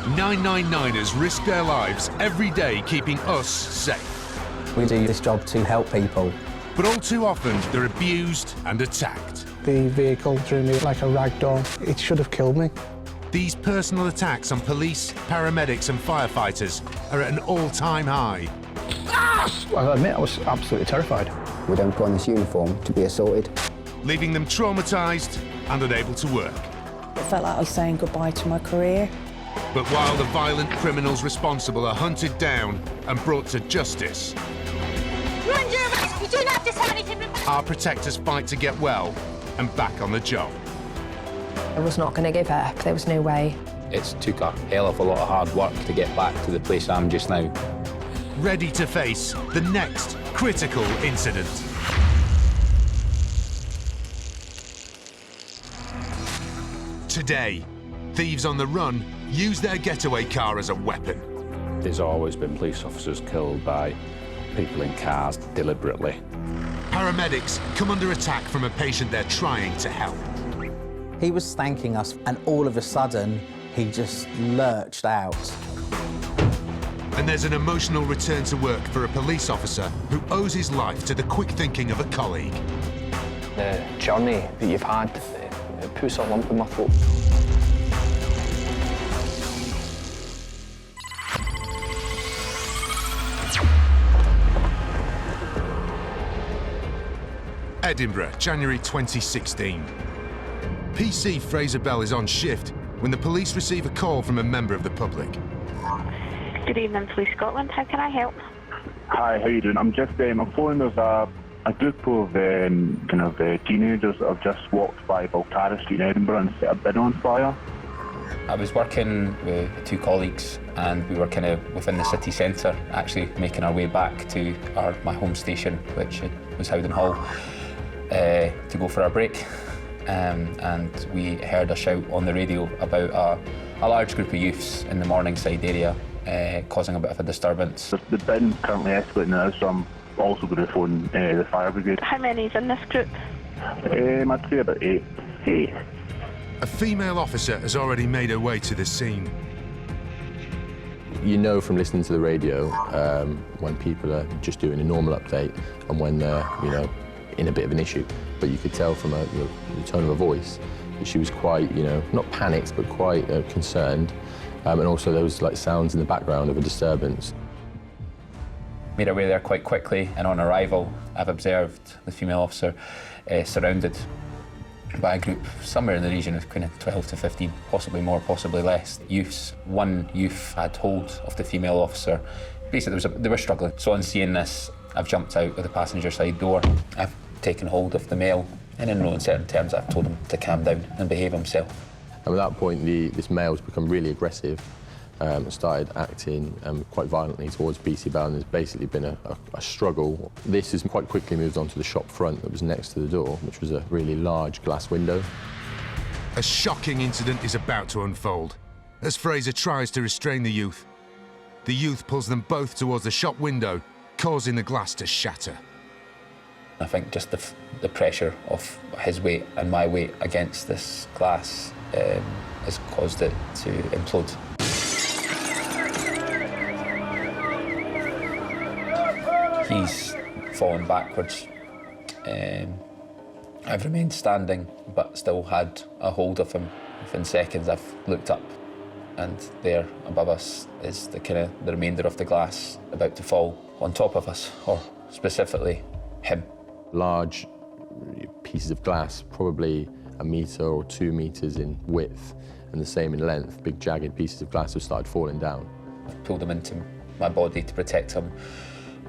999ers risk their lives every day keeping us safe. We do this job to help people. But all too often, they're abused and attacked. The vehicle threw me like a rag doll. It should have killed me. These personal attacks on police, paramedics and firefighters are at an all-time high. I'll admit I was absolutely terrified. We don't put on this uniform to be assaulted. Leaving them traumatised and unable to work. It felt like I was saying goodbye to my career. But while the violent criminals responsible are hunted down and brought to justice, Run your risk. You do not have to tell anything. our protectors fight to get well and back on the job. I was not going to give up. There was no way. It's took a hell of a lot of hard work to get back to the place I'm just now. Ready to face the next critical incident. Today, thieves on the run use their getaway car as a weapon. There's always been police officers killed by people in cars deliberately. Paramedics come under attack from a patient they're trying to help. He was thanking us, and all of a sudden, he just lurched out. And there's an emotional return to work for a police officer who owes his life to the quick thinking of a colleague. The journey that you've had, it puts a lump in my throat. Edinburgh, January 2016. PC Fraser Bell is on shift when the police receive a call from a member of the public. Good evening, Police Scotland. How can I help? Hi, how you doing? I'm just I'm phoning. There's a group of teenagers that have just walked by Baltara Street in Edinburgh and set a bin on fire. I was working with two colleagues and we were kind of within the city centre, actually making our way back to my home station, which was Howden Hall, to go for our break. And we heard a shout on the radio about a large group of youths in the Morningside area causing a bit of a disturbance. The bin currently escalating now, so I'm also going to phone the fire brigade. How many is in this group? I'd say about 8. A female officer has already made her way to the scene. You know from listening to the radio when people are just doing a normal update and when they're, in a bit of an issue. But you could tell from the tone of her voice that she was quite, not panicked, but quite concerned. And also there was like sounds in the background of a disturbance. Made our way there quite quickly, and on arrival, I've observed the female officer surrounded by a group somewhere in the region of kind of 12 to 15, possibly more, possibly less, youths. One youth had hold of the female officer. Basically, they were struggling. So on seeing this, I've jumped out of the passenger side door. I've taken hold of the male, and in no uncertain terms, I've told him to calm down and behave himself. And at that point, this male's become really aggressive and started acting quite violently towards BC Bell, and there's basically been a struggle. This has quite quickly moved on to the shop front that was next to the door, which was a really large glass window. A shocking incident is about to unfold. As Fraser tries to restrain the youth pulls them both towards the shop window, causing the glass to shatter. I think just the pressure of his weight and my weight against this glass has caused it to implode. He's fallen backwards. I've remained standing, but still had a hold of him. Within seconds, I've looked up, and there above us is the remainder of the glass about to fall on top of us, or specifically him. Large pieces of glass, probably 1 metre or 2 metres in width, and the same in length. Big jagged pieces of glass have started falling down. I've pulled him into my body to protect him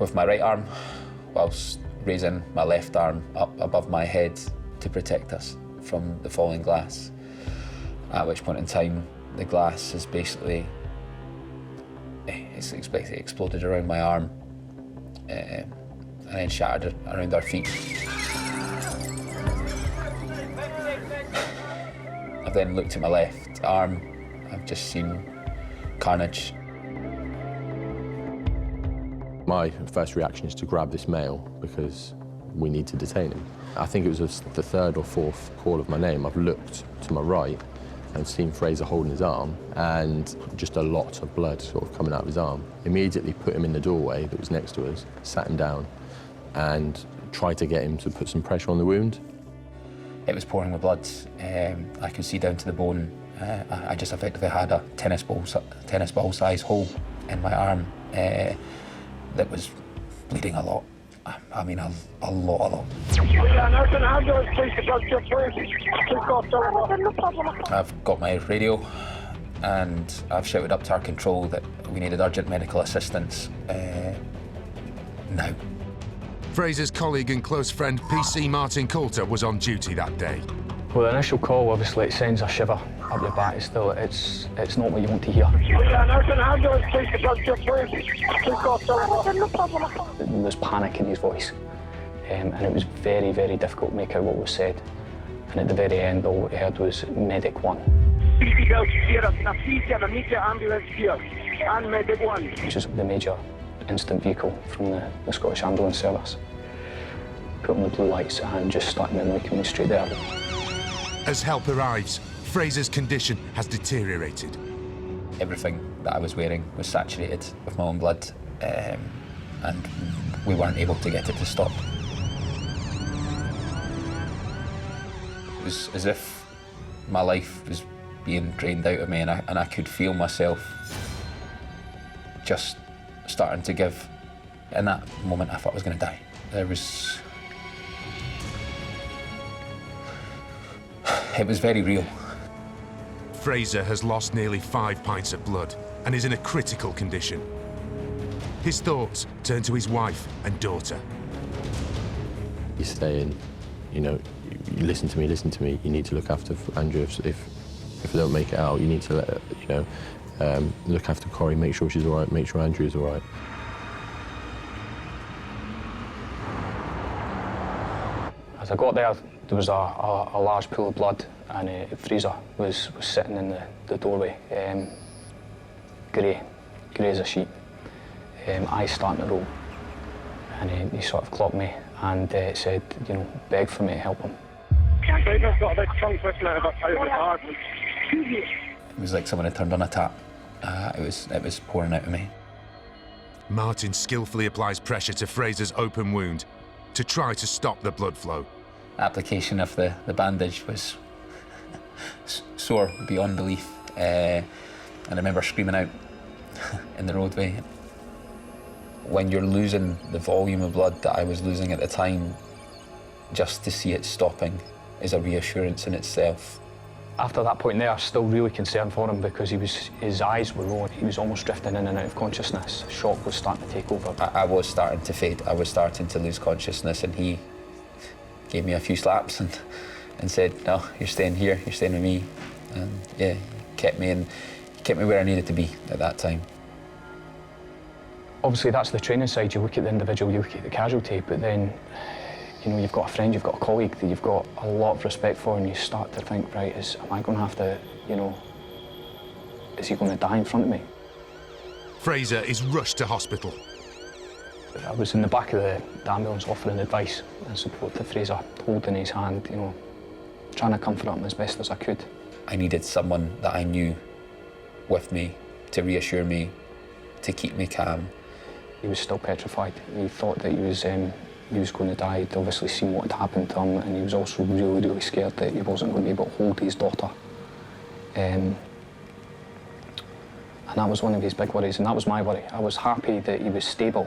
with my right arm, whilst raising my left arm up above my head to protect us from the falling glass. At which point in time, the glass is basically exploded around my arm and then shattered around our feet. I've then looked at my left arm. I've just seen carnage. My first reaction is to grab this male because we need to detain him. I think it was the third or fourth call of my name. I've looked to my right I'd seen Fraser holding his arm and just a lot of blood sort of coming out of his arm. Immediately put him in the doorway that was next to us, sat him down and tried to get him to put some pressure on the wound. It was pouring with blood. I could see down to the bone. I just effectively had a tennis ball size hole in my arm that was bleeding a lot. I mean, a lot. I've got my radio and I've shouted up to our control that we needed urgent medical assistance now. Fraser's colleague and close friend PC Martin Coulter was on duty that day. Well, the initial call, obviously, it sends a shiver up your back. It's not what you want to hear. There was panic in his voice, and it was very, very difficult to make out what was said. And at the very end, all we heard was Medic 1. Which is the major instant vehicle from the Scottish Ambulance Service. Put on the blue lights and just started moving coming straight there. As help arrives, Fraser's condition has deteriorated. Everything that I was wearing was saturated with my own blood, and we weren't able to get it to stop. It was as if my life was being drained out of me, and I could feel myself just starting to give. In that moment, I thought I was going to die. It was very real. Fraser has lost nearly 5 pints of blood and is in a critical condition. His thoughts turn to his wife and daughter. He's saying, you know, you listen to me, you need to look after Andrew. If I don't make it out, you need to, look after Corrie, make sure she's all right, make sure Andrew's all right. As I got there was a large pool of blood, and Fraser was sitting in the doorway, grey as a sheet, eyes starting to roll. And he sort of clocked me and said, beg for me to help him. It was like someone had turned on a tap. It was pouring out of me. Martin skillfully applies pressure to Fraser's open wound to try to stop the blood flow. Application of the bandage was sore beyond belief, and I remember screaming out in the roadway. When you're losing the volume of blood that I was losing at the time, just to see it stopping is a reassurance in itself. After that point there, I was still really concerned for him because his eyes were rolling. He was almost drifting in and out of consciousness. Shock was starting to take over. I was starting to fade. I was starting to lose consciousness, and he gave me a few slaps and said, "No, you're staying here. You're staying with me." And yeah, kept me where I needed to be at that time. Obviously, that's the training side. You look at the individual, you look at the casualty, but then, you've got a friend, you've got a colleague that you've got a lot of respect for, and you start to think, right, am I going to have to, is he going to die in front of me? Fraser is rushed to hospital. I was in the back of the ambulance offering advice and support to Fraser, holding his hand, trying to comfort him as best as I could. I needed someone that I knew with me to reassure me, to keep me calm. He was still petrified. He thought that he was going to die. He'd obviously seen what had happened to him, and he was also really, really scared that he wasn't going to be able to hold his daughter. And that was one of his big worries, and that was my worry. I was happy that he was stable,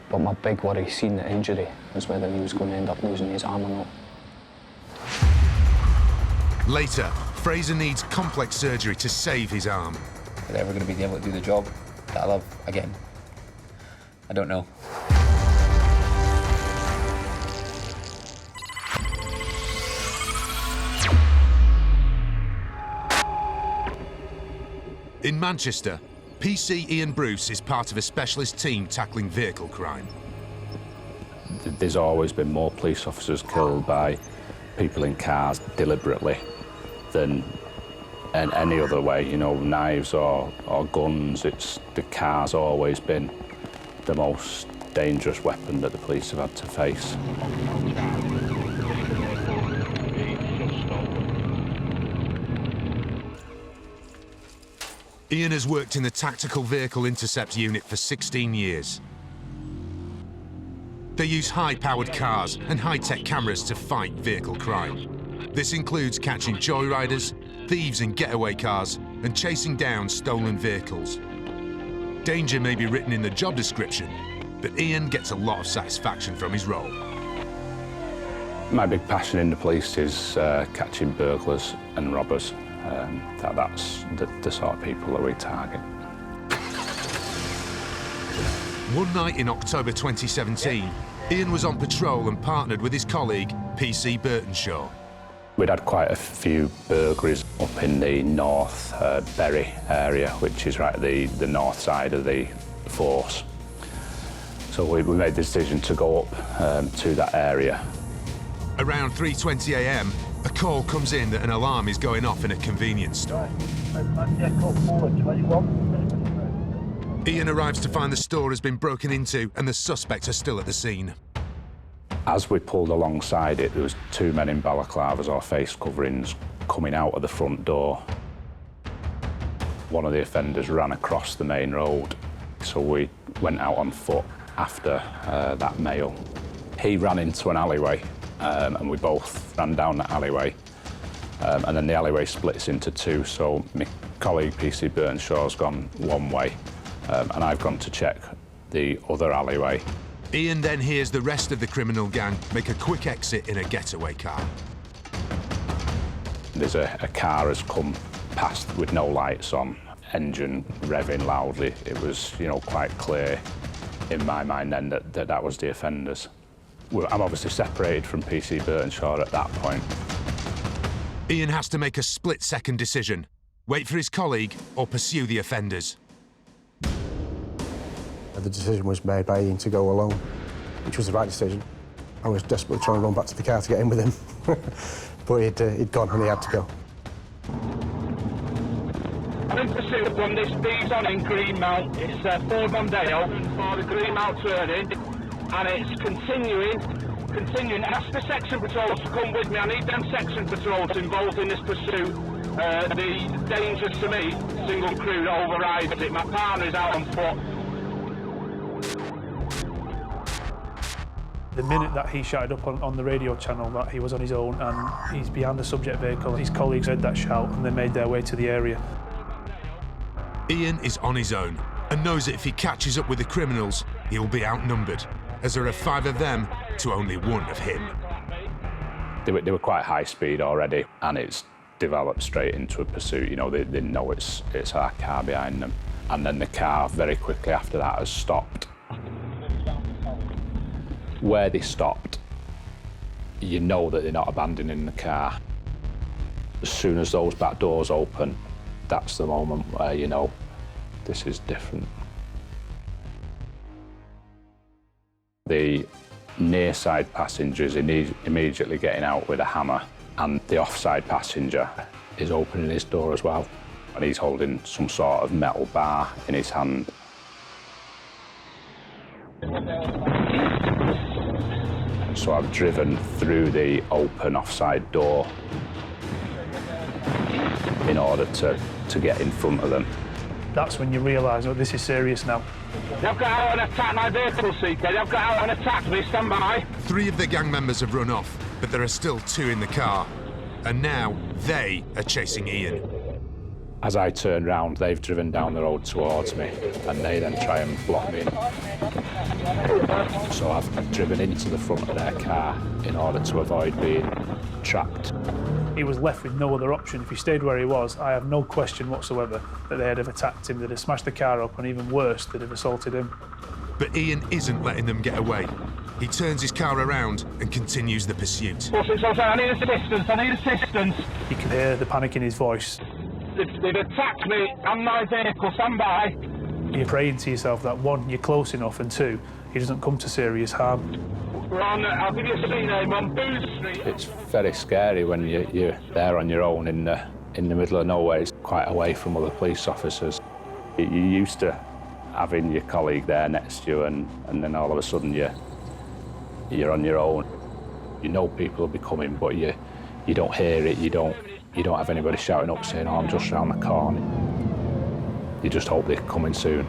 but my big worry, seeing the injury, was whether he was going to end up losing his arm or not. Later, Fraser needs complex surgery to save his arm. Is I ever going to be able to do the job that I love again? I don't know. In Manchester, PC Ian Bruce is part of a specialist team tackling vehicle crime. There's always been more police officers killed by people in cars deliberately than any other way, knives or guns. The car's always been the most dangerous weapon that the police have had to face. Ian has worked in the Tactical Vehicle Intercept Unit for 16 years. They use high-powered cars and high-tech cameras to fight vehicle crime. This includes catching joyriders, thieves in getaway cars, and chasing down stolen vehicles. Danger may be written in the job description, but Ian gets a lot of satisfaction from his role. My big passion in the police is catching burglars and robbers. That's the sort of people that we target. One night in October 2017, Ian was on patrol and partnered with his colleague, PC Burtonshaw. We'd had quite a few burglaries up in the North Bury area, which is right at the north side of the force. So we made the decision to go up to that area. Around 3:20 a.m, a call comes in that an alarm is going off in a convenience store. Ian arrives to find the store has been broken into and the suspects are still at the scene. As we pulled alongside it, there was two men in balaclavas or face coverings coming out of the front door. One of the offenders ran across the main road, so we went out on foot after that male. He ran into an alleyway, and we both ran down that alleyway. And then the alleyway splits into two, so my colleague PC Burnshaw's gone one way, and I've gone to check the other alleyway. Ian then hears the rest of the criminal gang make a quick exit in a getaway car. There's a car has come past with no lights on, engine revving loudly. It was, quite clear in my mind then that was the offenders. I'm obviously separated from PC Burtonshaw at that point. Ian has to make a split-second decision. Wait for his colleague or pursue the offenders. The decision was made by Ian to go alone, which was the right decision. I was desperately trying to run back to the car to get in with him, but he'd gone and he had to go. I'm in pursuit from this speed on in Greenmount. It's Ford on Dale for the Greenmount turning, and it's continuing. Ask the section patrols to come with me. I need them section patrols involved in this pursuit. The dangers to me, single crew overrides it. My partner is out on foot. The minute that he shouted up on the radio channel that he was on his own and he's behind the subject vehicle, his colleagues heard that shout and they made their way to the area. Ian is on his own and knows that if he catches up with the criminals, he will be outnumbered, as there are 5 of them to only 1 of him. They were quite high speed already, and it's developed straight into a pursuit. They know it's our car behind them. And then the car very quickly after that has stopped. Where they stopped, you know that they're not abandoning the car. As soon as those back doors open, that's the moment where you know this is different. The near side passenger is immediately getting out with a hammer, and the offside passenger is opening his door as well, and he's holding some sort of metal bar in his hand. So I've driven through the open offside door in order to get in front of them. That's when you realise, oh, this is serious now. They've got out and attacked my vehicle, CK. They've got out and attacked me. Stand by. 3 of the gang members have run off, but there are still 2 in the car. And now they are chasing Ian. As I turn round, they've driven down the road towards me, and they then try and block me in. So I've driven into the front of their car in order to avoid being trapped. He was left with no other option. If he stayed where he was, I have no question whatsoever that they'd have attacked him, they'd have smashed the car up, and even worse, they'd have assaulted him. But Ian isn't letting them get away. He turns his car around and continues the pursuit. I need assistance. You can hear the panic in his voice. They've attacked me and my vehicle. Stand by. You're praying to yourself that 1, you're close enough, and 2, he doesn't come to serious harm. We're on, I'll give you a street name, on Booth Street. It's very scary when you're there on your own in the middle of nowhere. It's quite away from other police officers. You're used to having your colleague there next to you, and then all of a sudden you're on your own. You know people will be coming, but you don't hear it. You don't have anybody shouting up saying, "Oh, I'm just round the corner." You just hope they're coming soon.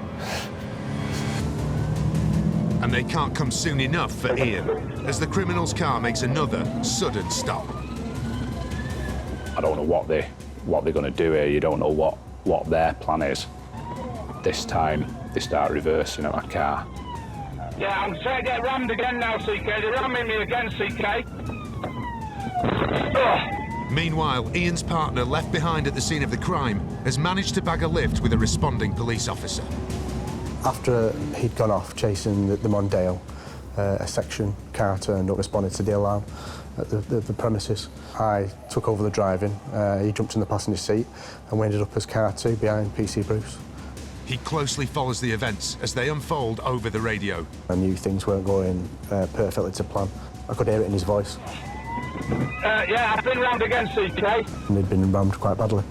And they can't come soon enough for Ian, as the criminal's car makes another sudden stop. I don't know what they're going to do here. You don't know what their plan is. This time, they start reversing at my car. Yeah, I'm trying to get rammed again now, CK. They're ramming me again, CK. Meanwhile, Ian's partner, left behind at the scene of the crime, has managed to bag a lift with a responding police officer. After he'd gone off chasing the Mondale, a section car turned up, responded to the alarm at the premises. I took over the driving, he jumped in the passenger seat, and we ended up as car 2 behind PC Bruce. He closely follows the events as they unfold over the radio. I knew things weren't going perfectly to plan. I could hear it in his voice. Yeah, I've been rammed again, CK. And he'd been rammed quite badly.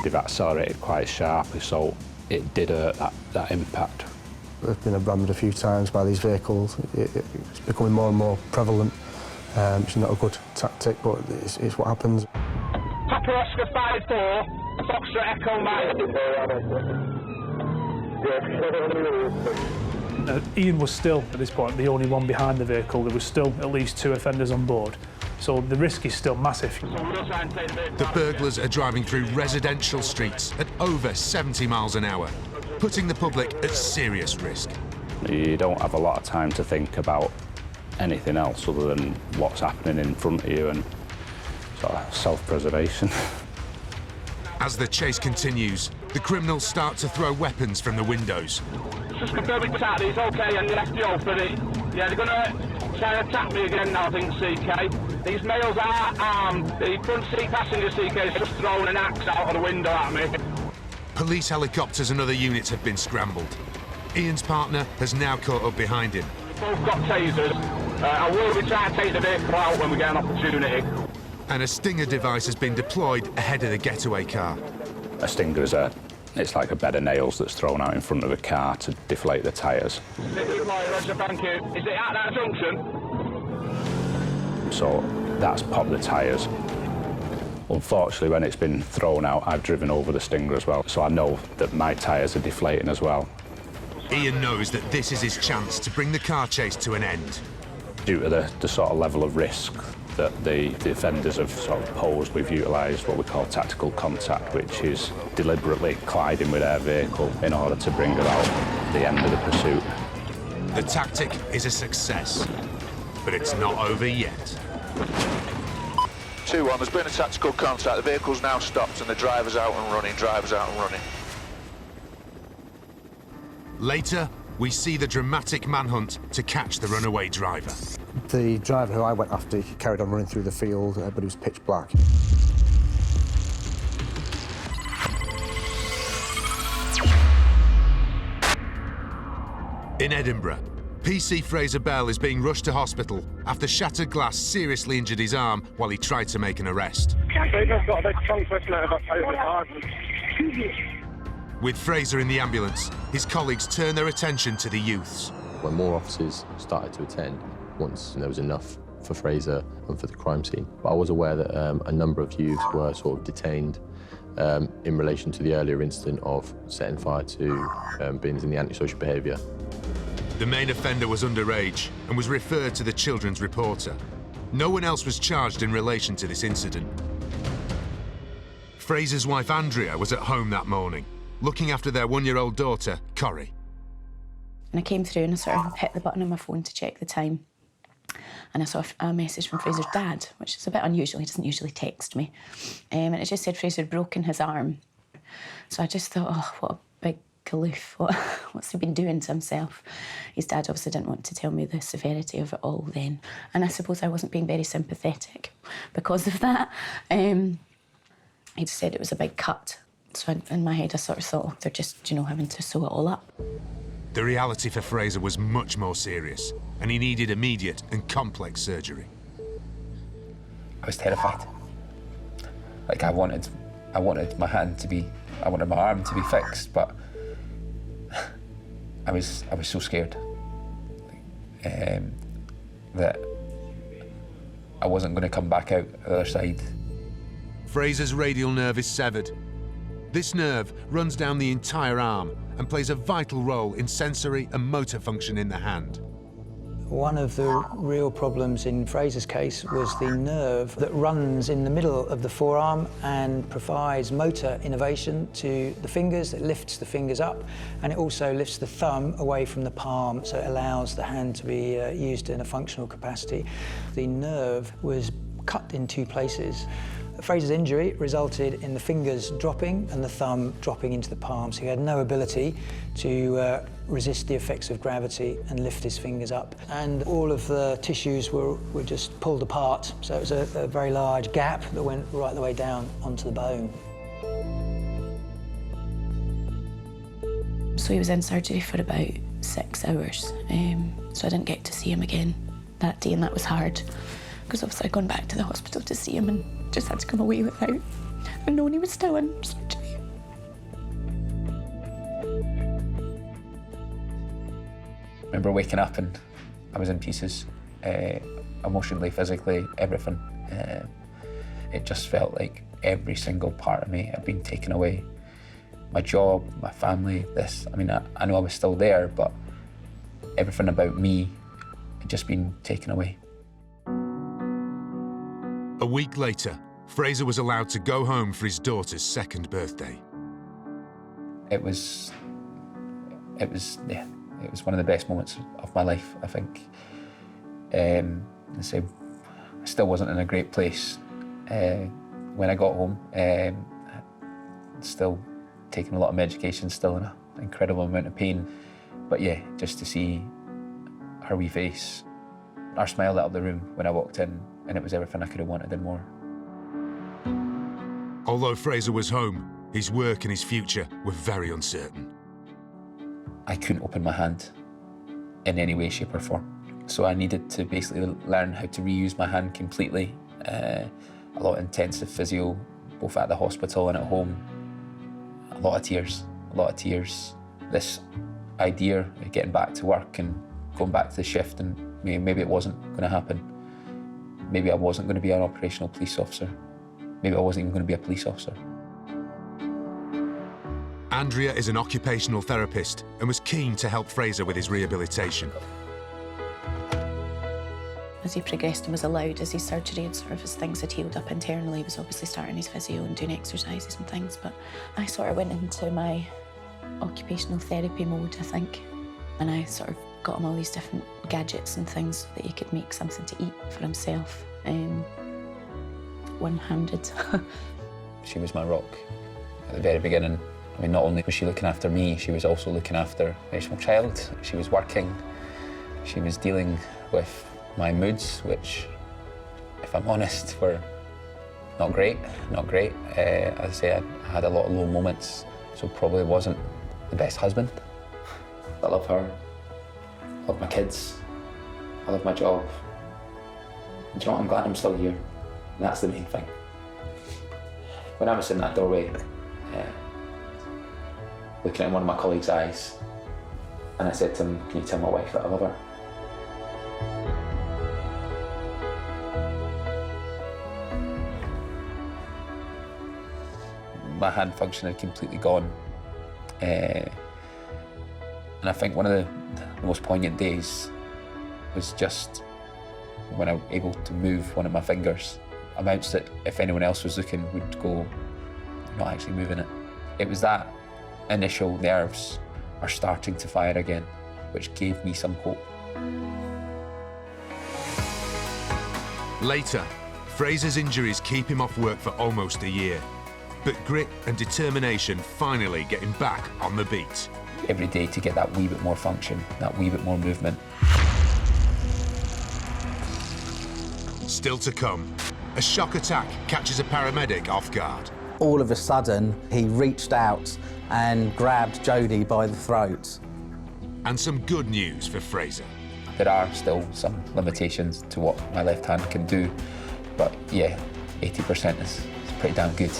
They've accelerated quite sharply, so it did hurt that impact. I've been rammed a few times by these vehicles. It's becoming more and more prevalent. It's not a good tactic, but it's what happens. Papa Oscar 5-4, Foxtrot Echo Mike. Ian was still, at this point, the only one behind the vehicle. There was still at least 2 offenders on board. So the risk is still massive. The burglars are driving through residential streets at over 70 miles an hour, putting the public at serious risk. You don't have a lot of time to think about anything else other than what's happening in front of you and sort of self-preservation. As the chase continues, the criminals start to throw weapons from the windows. Just confirming that he's okay and left you open it. Yeah, they're going to try and attack me again now, I think, CK. These males are armed. The front seat passenger, CK, has just thrown an axe out of the window at me. Police helicopters and other units have been scrambled. Ian's partner has now caught up behind him. Both got tasers. I will be trying to take the vehicle out when we get an opportunity. And a Stinger device has been deployed ahead of the getaway car. A Stinger it's like a bed of nails that's thrown out in front of a car to deflate the tyres. Roger, thank you. Is it at that junction? So that's popped the tyres. Unfortunately, when it's been thrown out, I've driven over the Stinger as well, so I know that my tyres are deflating as well. Ian knows that this is his chance to bring the car chase to an end. Due to the sort of level of risk that the offenders have sort of posed, we've utilised what we call tactical contact, which is deliberately colliding with their vehicle in order to bring about the end of the pursuit. The tactic is a success, but it's not over yet. 2-1, there's been a tactical contact. The vehicle's now stopped and the driver's out and running. Later, we see the dramatic manhunt to catch the runaway driver. The driver who I went after carried on running through the field, but it was pitch black. In Edinburgh, PC Fraser Bell is being rushed to hospital after shattered glass seriously injured his arm while he tried to make an arrest. With Fraser in the ambulance, his colleagues turn their attention to the youths. When more officers started to attend, once there was enough for Fraser and for the crime scene. But I was aware that a number of youths were sort of detained in relation to the earlier incident of setting fire to bins in the antisocial behaviour. The main offender was underage and was referred to the children's reporter. No one else was charged in relation to this incident. Fraser's wife Andrea was at home that morning, looking after their 1-year-old daughter, Corrie. And I came through and I sort of hit the button on my phone to check the time. And I saw a message from Fraser's dad, which is a bit unusual. He doesn't usually text me. And it just said Fraser had broken his arm. So I just thought, oh, what a big caloof. What's he been doing to himself? His dad obviously didn't want to tell me the severity of it all then. And I suppose I wasn't being very sympathetic because of that. He said it was a big cut. So in my head, I sort of thought, they're just, having to sew it all up. The reality for Fraser was much more serious, and he needed immediate and complex surgery. I was terrified. Like I wanted my hand to be, I wanted my arm to be fixed, but I was so scared that I wasn't going to come back out the other side. Fraser's radial nerve is severed, This nerve runs down the entire arm and plays a vital role in sensory and motor function in the hand. One of the real problems in Fraser's case was the nerve that runs in the middle of the forearm and provides motor innervation to the fingers. It lifts the fingers up, and it also lifts the thumb away from the palm, so it allows the hand to be used in a functional capacity. The nerve was cut in two places. Fraser's injury resulted in the fingers dropping and the thumb dropping into the palm, so he had no ability to resist the effects of gravity and lift his fingers up. And all of the tissues were just pulled apart, so it was a very large gap that went right the way down onto the bone. So he was in surgery for about 6 hours, so I didn't get to see him again that day, and that was hard, because obviously I'd gone back to the hospital to see him and just had to come away without knowing he was still in surgery. I remember waking up and I was in pieces, emotionally, physically, everything. It just felt like every single part of me had been taken away. My job, my family, this. I mean, I know I was still there, but everything about me had just been taken away. A week later, Fraser was allowed to go home for his daughter's 2nd birthday. It was one of the best moments of my life, I think. I still wasn't in a great place when I got home. Still taking a lot of medication, still in an incredible amount of pain. But yeah, just to see her wee face, her smile lit up the room when I walked in, and it was everything I could have wanted and more. Although Fraser was home, his work and his future were very uncertain. I couldn't open my hand in any way, shape or form. So I needed to basically learn how to reuse my hand completely. A lot of intensive physio, both at the hospital and at home. A lot of tears. This idea of getting back to work and going back to the shift, and maybe it wasn't going to happen. Maybe I wasn't going to be an operational police officer. Maybe I wasn't even going to be a police officer. Andrea is an occupational therapist and was keen to help Fraser with his rehabilitation. As he progressed and was allowed, as his surgery and sort of as things had healed up internally, he was obviously starting his physio and doing exercises and things, but I sort of went into my occupational therapy mode, I think, and I sort of got him all these different gadgets and things so that he could make something to eat for himself, one-handed. She was my rock at the very beginning. I mean, not only was she looking after me, she was also looking after a very small child. She was working, she was dealing with my moods, which, if I'm honest, were not great. As I say, I had a lot of low moments, so probably wasn't the best husband. I love her, I love my kids, I love my job. And do you know what, I'm glad I'm still here, and that's the main thing. When I was in that doorway, looking at one of my colleagues' eyes, and I said to him, "Can you tell my wife that I love her?" My hand function had completely gone. And I think one of the most poignant days was just when I was able to move one of my fingers. Amounts that if anyone else was looking would go, "You're not actually moving it." It was that initial nerves are starting to fire again, which gave me some hope. Later, Fraser's injuries keep him off work for almost a year. But grit and determination finally get him back on the beat. Every day to get that wee bit more function, that wee bit more movement. Still to come, a shock attack catches a paramedic off guard. All of a sudden, he reached out and grabbed Jodie by the throat. And some good news for Fraser. There are still some limitations to what my left hand can do, but yeah, 80% is pretty damn good.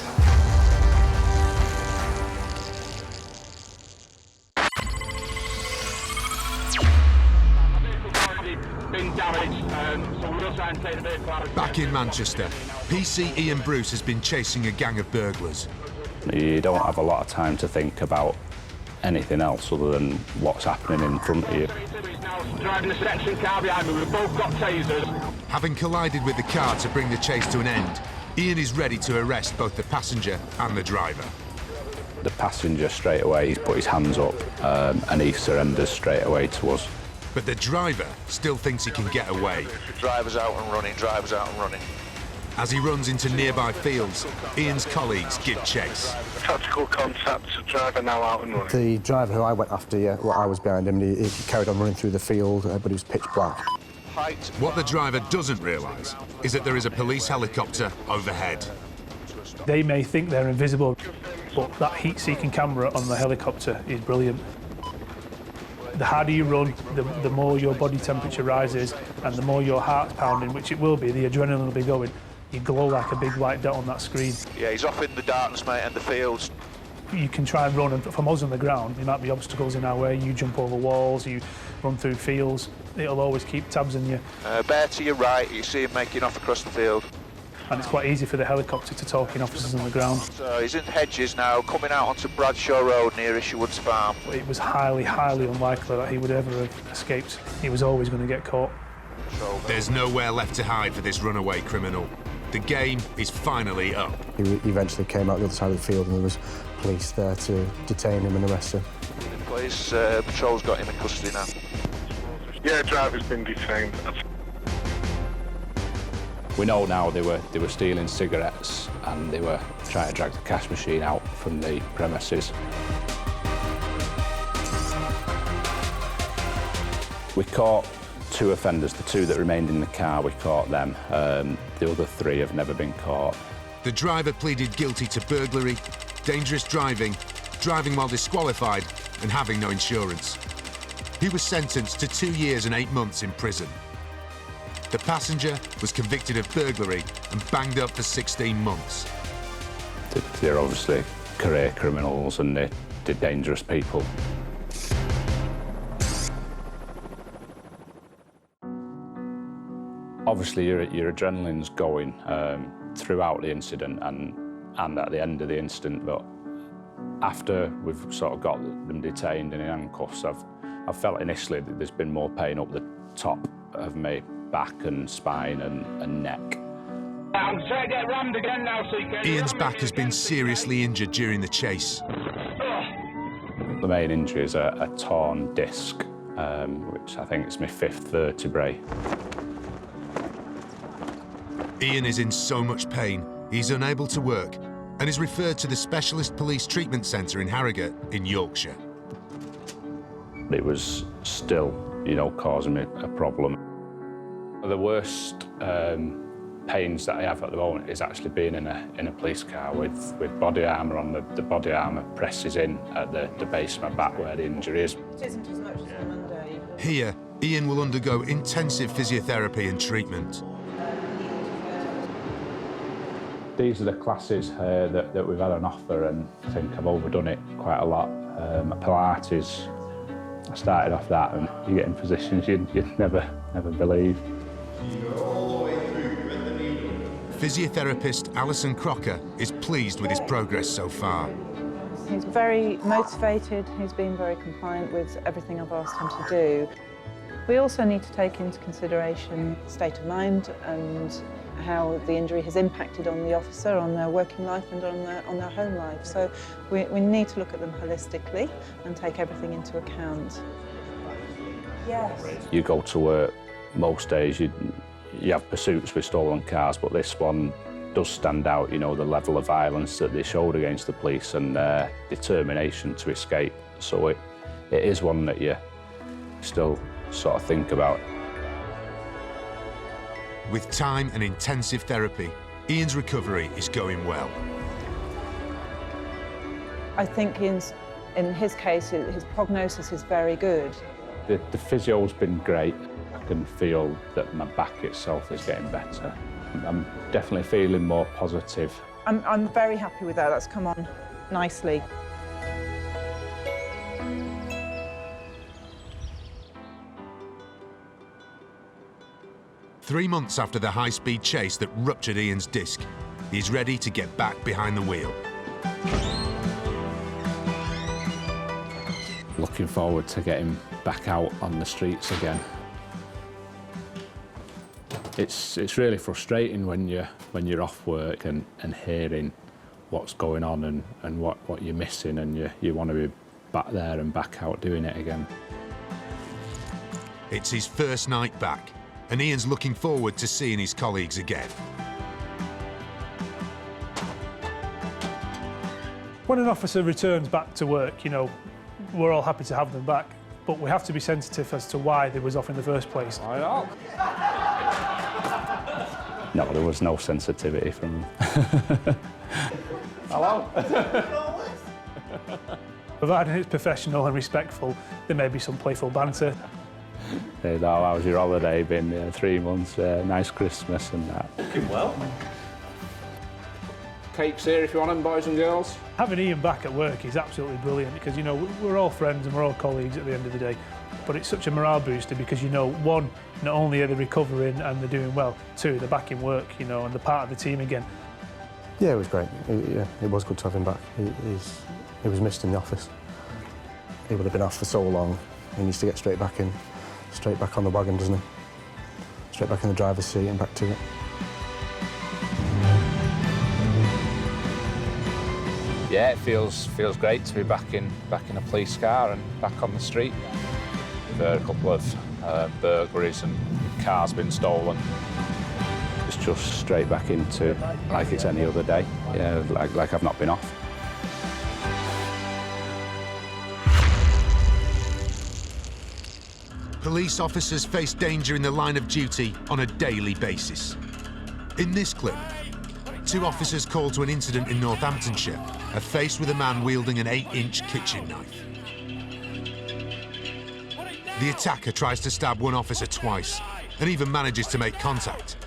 Back in Manchester, PC Ian Bruce has been chasing a gang of burglars. You don't have a lot of time to think about anything else other than what's happening in front of you. Driving the section car behind me, we've both got tasers. Having collided with the car to bring the chase to an end, Ian is ready to arrest both the passenger and the driver. The passenger straight away, he's put his hands up and he surrenders straight away to us. But the driver still thinks he can get away. Driver's out and running, driver's out and running. As he runs into nearby fields, Ian's colleagues give chase. Tactical contact, driver now out and running. The driver who I went after, well, I was behind him, and he carried on running through the field, but he was pitch black. What the driver doesn't realise is that there is a police helicopter overhead. They may think they're invisible, but that heat-seeking camera on the helicopter is brilliant. The harder you run, the more your body temperature rises, and the more your heart's pounding, which it will be, the adrenaline will be going. You glow like a big white dot on that screen. Yeah, he's off in the darkness, mate, and the fields. You can try and run, and for us on the ground, there might be obstacles in our way. You jump over walls, you run through fields. It'll always keep tabs on you. Bear to your right, you see him making off across the field. And it's quite easy for the helicopter to talk in officers on the ground. So he's in hedges now, coming out onto Bradshaw Road near Isherwood's farm. It was highly, highly unlikely that he would ever have escaped. He was always going to get caught. There's nowhere left to hide for this runaway criminal. The game is finally up. He eventually came out the other side of the field, and there was police there to detain him and arrest him. The police patrol's got him in custody now. Yeah, driver's been detained. We know now they were stealing cigarettes and they were trying to drag the cash machine out from the premises. We caught 2 offenders, the 2 that remained in the car, we caught them. The other 3 have never been caught. The driver pleaded guilty to burglary, dangerous driving, driving while disqualified, and having no insurance. He was sentenced to 2 years and 8 months in prison. The passenger was convicted of burglary and banged up for 16 months. They're obviously career criminals and they're dangerous people. Obviously, your adrenaline's going throughout the incident and at the end of the incident, but after we've sort of got them detained and in handcuffs, I've felt initially that there's been more pain up the top of my back and spine and neck. I'm trying to get rammed again now, so you can... Ian's back has been seriously injured during the chase. The main injury is a torn disc, which I think is my 5th vertebrae. Ian is in so much pain, he's unable to work and is referred to the Specialist Police Treatment Centre in Harrogate in Yorkshire. It was still, causing me a problem. The worst pains that I have at the moment is actually being in a police car with body armour on. The body armour presses in at the base of my back where the injury is. It isn't as much as the Monday. Here, Ian will undergo intensive physiotherapy and treatment. These are the classes that we've had on offer, and I think I've overdone it quite a lot. Pilates, I started off that, and you get in positions you'd never believe. Physiotherapist Alison Crocker is pleased with his progress so far. He's very motivated, he's been very compliant with everything I've asked him to do. We also need to take into consideration state of mind and how the injury has impacted on the officer, on their working life and on their home life. So we need to look at them holistically and take everything into account. Yes. You go to work most days, you have pursuits with stolen cars, but this one does stand out, the level of violence that they showed against the police and their determination to escape. So it is one that you still sort of think about. With time and intensive therapy, Ian's recovery is going well. I think in his case, his prognosis is very good. The physio's been great. I can feel that my back itself is getting better. I'm definitely feeling more positive. I'm very happy with that. That's come on nicely. Three months after the high-speed chase that ruptured Ian's disc, he's ready to get back behind the wheel. Looking forward to getting back out on the streets again. It's really frustrating when you're off work and hearing what's going on and what you're missing, and you want to be back there and back out doing it again. It's his first night back, and Ian's looking forward to seeing his colleagues again. When an officer returns back to work, you know, we're all happy to have them back, but we have to be sensitive as to why they was off in the first place. I know. No, there was no sensitivity from them. Hello? Providing it's professional and respectful, there may be some playful banter. Hey, how's your holiday been? 3 months, nice Christmas and that. Looking well. Cakes here if you want them, boys and girls. Having Ian back at work is absolutely brilliant because, you know, we're all friends and we're all colleagues at the end of the day. But it's such a morale booster because, you know, one, not only are they recovering and they're doing well, two, they're back in work, you know, and they're part of the team again. Yeah, it was great. It was good to have him back. He was missed in the office. He would have been off for so long. He needs to get straight back on the wagon, doesn't he? Straight back in the driver's seat and back to it. Yeah, it feels great to be back in a police car and back on the street. There are a couple of burglaries and cars been stolen. It's just straight back into like it's any other day. Yeah, like I've not been off. Police officers face danger in the line of duty on a daily basis. In this clip, 2 officers called to an incident in Northamptonshire are faced with a man wielding an 8-inch kitchen knife. The attacker tries to stab one officer twice and even manages to make contact.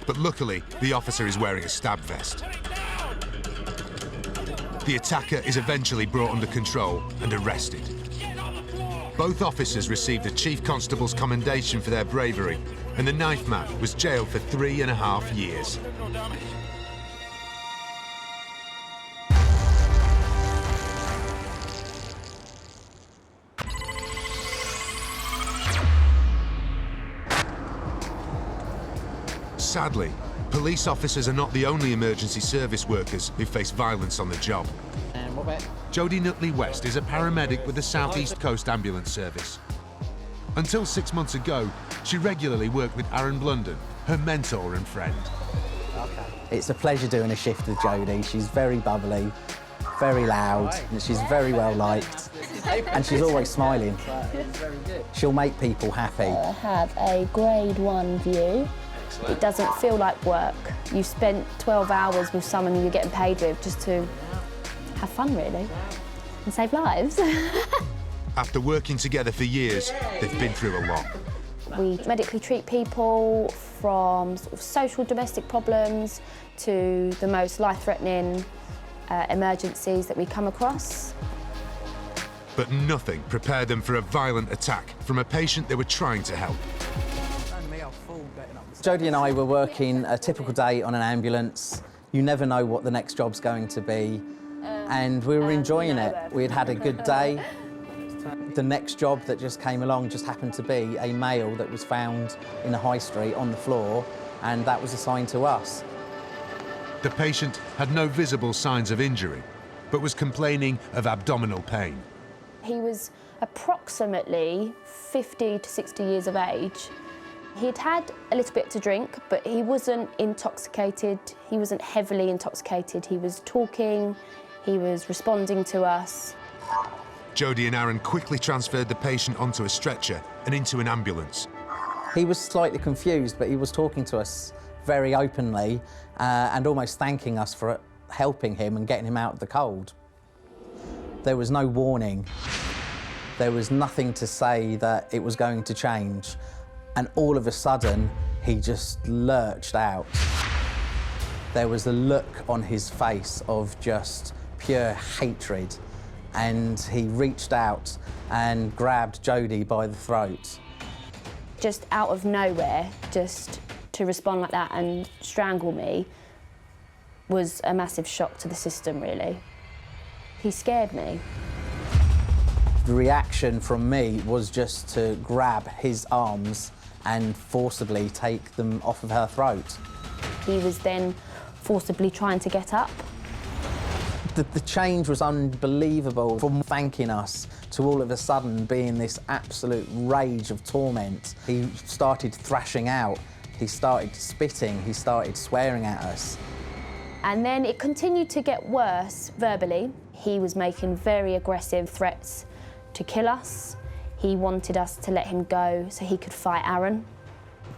But luckily, the officer is wearing a stab vest. The attacker is eventually brought under control and arrested. Both officers received a Chief Constable's commendation for their bravery, and the knife man was jailed for 3.5 years. Sadly, police officers are not the only emergency service workers who face violence on the job. Jodie Nutley West is a paramedic with the South East Coast Ambulance Service. Until 6 months ago, she regularly worked with Aaron Blunden, her mentor and friend. It's a pleasure doing a shift with Jodie. She's very bubbly, very loud, and she's very well liked. And she's always smiling. She'll make people happy. I have a grade 1 view. It doesn't feel like work. You've spent 12 hours with someone you're getting paid with just to have fun, really, and save lives. After working together for years, they've been through a lot. We medically treat people from sort of social domestic problems to the most life-threatening emergencies that we come across. But nothing prepared them for a violent attack from a patient they were trying to help. Jodie and I were working a typical day on an ambulance. You never know what the next job's going to be, and we were enjoying it. We had had a good day. The next job that just came along just happened to be a male that was found in a high street on the floor, and that was assigned to us. The patient had no visible signs of injury, but was complaining of abdominal pain. He was approximately 50 to 60 years of age. He'd had a little bit to drink, but he wasn't intoxicated. He wasn't heavily intoxicated. He was talking, he was responding to us. Jodie and Aaron quickly transferred the patient onto a stretcher and into an ambulance. He was slightly confused, but he was talking to us very openly and almost thanking us for helping him and getting him out of the cold. There was no warning. There was nothing to say that it was going to change. And all of a sudden, he just lurched out. There was a look on his face of just pure hatred. And he reached out and grabbed Jodie by the throat. Just out of nowhere, just to respond like that and strangle me was a massive shock to the system, really. He scared me. The reaction from me was just to grab his arms and forcibly take them off of her throat. He was then forcibly trying to get up. The change was unbelievable, from thanking us to all of a sudden being this absolute rage of torment. He started thrashing out, he started spitting, he started swearing at us. And then it continued to get worse verbally. He was making very aggressive threats to kill us. He wanted us to let him go so he could fight Aaron.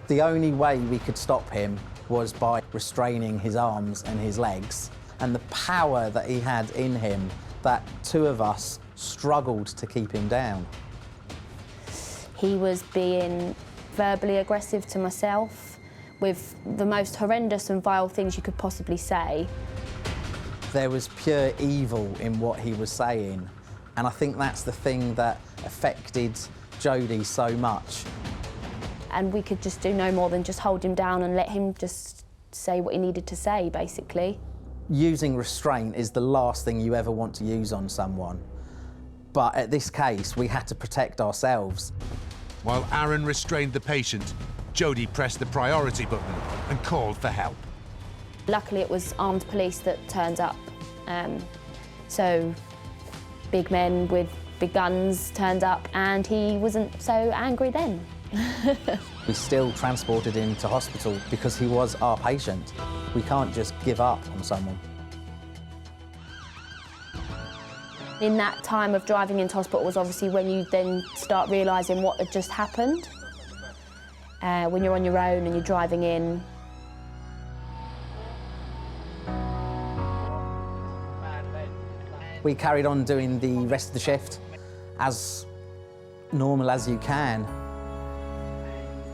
The only way we could stop him was by restraining his arms and his legs. And the power that he had in him, that two of us struggled to keep him down. He was being verbally aggressive to myself with the most horrendous and vile things you could possibly say. There was pure evil in what he was saying, and I think that's the thing that affected Jodie so much. And we could just do no more than just hold him down and let him just say what he needed to say, basically. Using restraint is the last thing you ever want to use on someone. But at this case, we had to protect ourselves. While Aaron restrained the patient, Jodie pressed the priority button and called for help. Luckily, it was armed police that turned up. So big men with big guns turned up, and he wasn't so angry then. We still transported him to hospital because he was our patient. We can't just give up on someone. In that time of driving into hospital was obviously when you then start realising what had just happened. When you're on your own and you're driving in. We carried on doing the rest of the shift as normal as you can.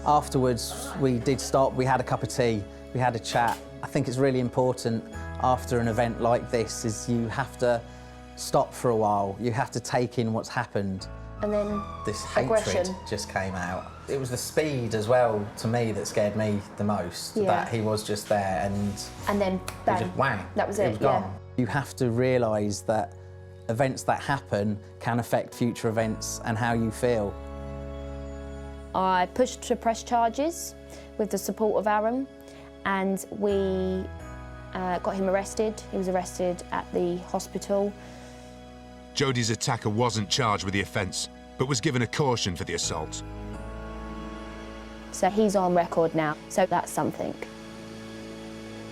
Afterwards, we did stop, we had a cup of tea, we had a chat. I think it's really important after an event like this is you have to stop for a while, you have to take in what's happened. And then this aggression hatred just came out. It was the speed as well, to me, that scared me the most, that he was just there and then bang, just whang, that was it, was gone. You have to realise that events that happen can affect future events and how you feel. I pushed to press charges with the support of Aaron, and we got him arrested. He was arrested at the hospital. Jodie's attacker wasn't charged with the offence, but was given a caution for the assault. So he's on record now, so that's something.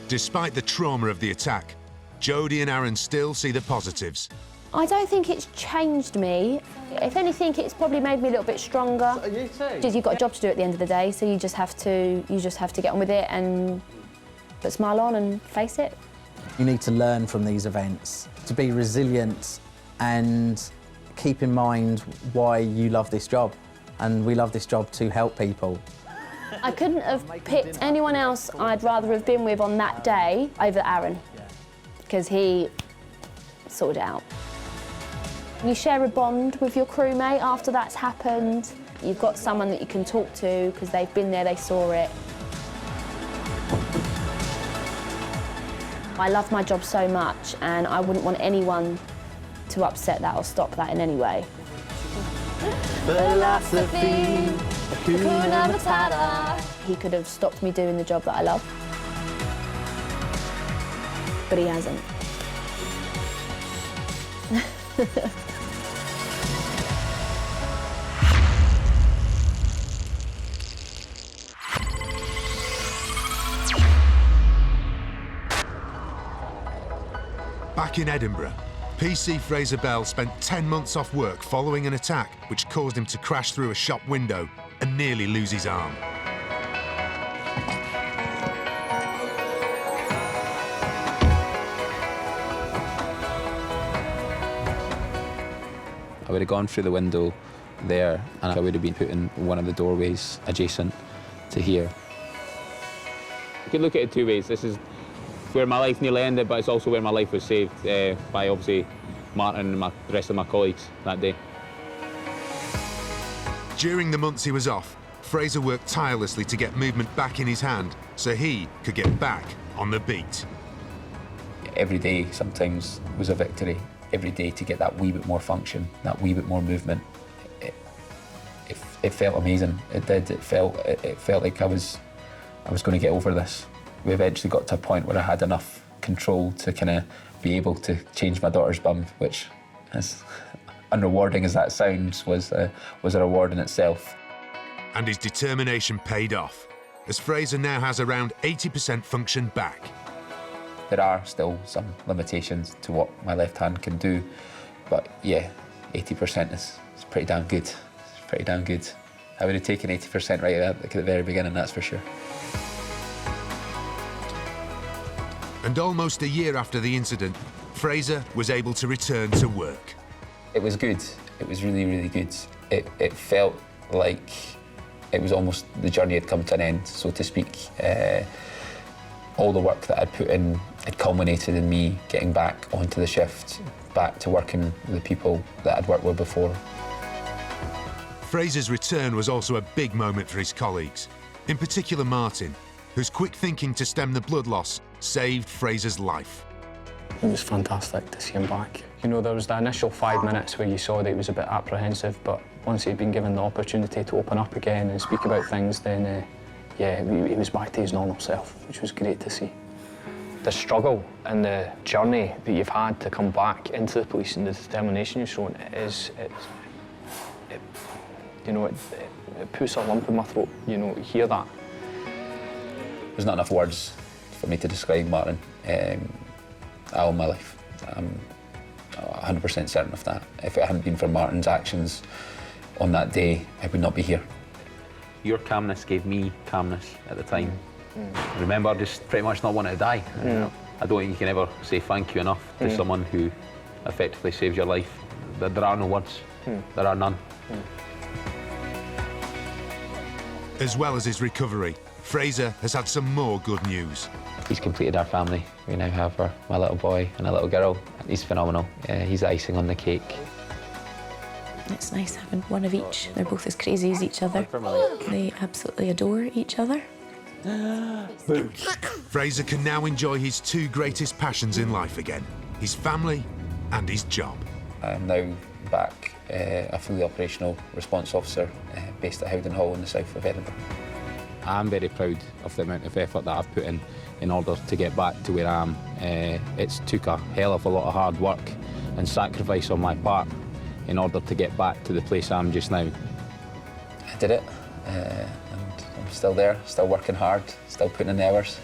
Despite the trauma of the attack, Jodie and Aaron still see the positives. I don't think it's changed me. If anything, it's probably made me a little bit stronger. So you too? Because you've got a job to do at the end of the day, so you just have to get on with it and put a smile on and face it. You need to learn from these events, to be resilient and keep in mind why you love this job. And we love this job to help people. I couldn't have picked anyone else I'd rather have been with on that day over Aaron, because he sorted it out. You share a bond with your crewmate after that's happened. You've got someone that you can talk to because they've been there, they saw it. I love my job so much, and I wouldn't want anyone to upset that or stop that in any way. Philosophy, Hakuna Matata. He could have stopped me doing the job that I love, but he hasn't. Back in Edinburgh, PC Fraser Bell spent 10 months off work following an attack which caused him to crash through a shop window and nearly lose his arm. I would have gone through the window there and I would have been put in one of the doorways adjacent to here. You can look at it two ways. This is where my life nearly ended, but it's also where my life was saved by obviously Martin and the rest of my colleagues that day. During the months he was off, Fraser worked tirelessly to get movement back in his hand so he could get back on the beat. Every day sometimes was a victory. every day to get that wee bit more function, that wee bit more movement. It felt amazing. It did. It felt like I was going to get over this. We eventually got to a point where I had enough control to kind of be able to change my daughter's bum, which, as unrewarding as that sounds, was a reward in itself. And his determination paid off, as Fraser now has around 80% function back. There are still some limitations to what my left hand can do, but yeah, 80% is pretty damn good. It's pretty damn good. I would have taken 80% right at the very beginning, that's for sure. And almost a year after the incident, Fraser was able to return to work. It was good. It was really, really good. It felt like it was almost the journey had come to an end, so to speak. All the work that I'd put in had culminated in me getting back onto the shift, back to working with the people that I'd worked with before. Fraser's return was also a big moment for his colleagues, in particular Martin, whose quick thinking to stem the blood loss saved Fraser's life. It was fantastic to see him back. You know, there was the initial 5 minutes where you saw that he was a bit apprehensive, but once he'd been given the opportunity to open up again and speak about things, then yeah, he was back to his normal self, which was great to see. The struggle and the journey that you've had to come back into the police and the determination you've shown it puts a lump in my throat, you know, hear that. There's not enough words for me to describe Martin all my life. I'm 100% certain of that. If it hadn't been for Martin's actions on that day, I would not be here. Your calmness gave me calmness at the time. I remember just pretty much not wanting to die. I don't think you can ever say thank you enough to someone who effectively saves your life. There are no words. There are none. As well as his recovery, Fraser has had some more good news. He's completed our family. We now have my little boy and a little girl. He's phenomenal. He's icing on the cake. It's nice having one of each. They're both as crazy as each other. They absolutely adore each other. Fraser can now enjoy his two greatest passions in life again, his family and his job. I'm now back a fully operational response officer based at Howden Hall in the south of Edinburgh. I'm very proud of the amount of effort that I've put in order to get back to where I am. It's took a hell of a lot of hard work and sacrifice on my part in order to get back to the place I am just now. I did it, and I'm still there, still working hard, still putting in the hours.